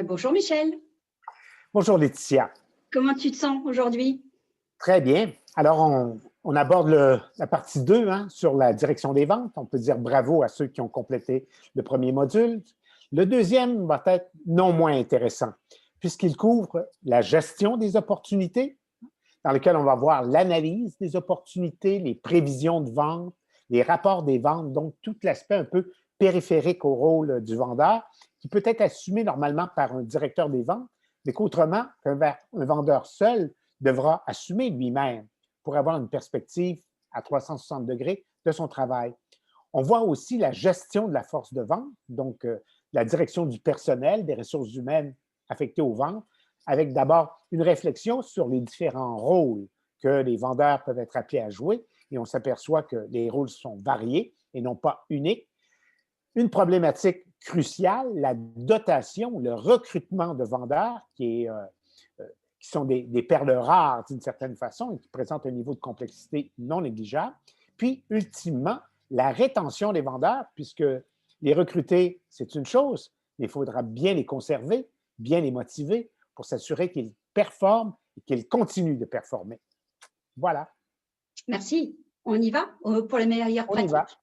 Bonjour Michel, Bonjour Laetitia. comment tu te sens aujourd'hui? Très bien. Alors, on aborde la partie 2 sur la direction des ventes. On peut dire bravo à ceux qui ont complété le premier module. Le deuxième va être non moins intéressant, puisqu'il couvre la gestion des opportunités, dans lequel on va voir l'analyse des opportunités, les prévisions de vente, les rapports des ventes, donc tout l'aspect un peu périphérique au rôle du vendeur, qui peut être assumé normalement par un directeur des ventes, mais qu'autrement, un vendeur seul devra assumer lui-même pour avoir une perspective à 360 degrés de son travail. On voit aussi la gestion de la force de vente, donc la direction du personnel, des ressources humaines affectées aux ventes, avec d'abord une réflexion sur les différents rôles que les vendeurs peuvent être appelés à jouer. Et on s'aperçoit que les rôles sont variés et non pas uniques. Une problématique cruciale, la dotation, le recrutement de vendeurs, qui sont des perles rares d'une certaine façon et qui présentent un niveau de complexité non négligeable. Puis, ultimement, la rétention des vendeurs, puisque les recruter, c'est une chose, mais il faudra bien les conserver, bien les motiver pour s'assurer qu'ils performent et qu'ils continuent de performer. Voilà, Merci. On y va pour les meilleures on y va. pratiques.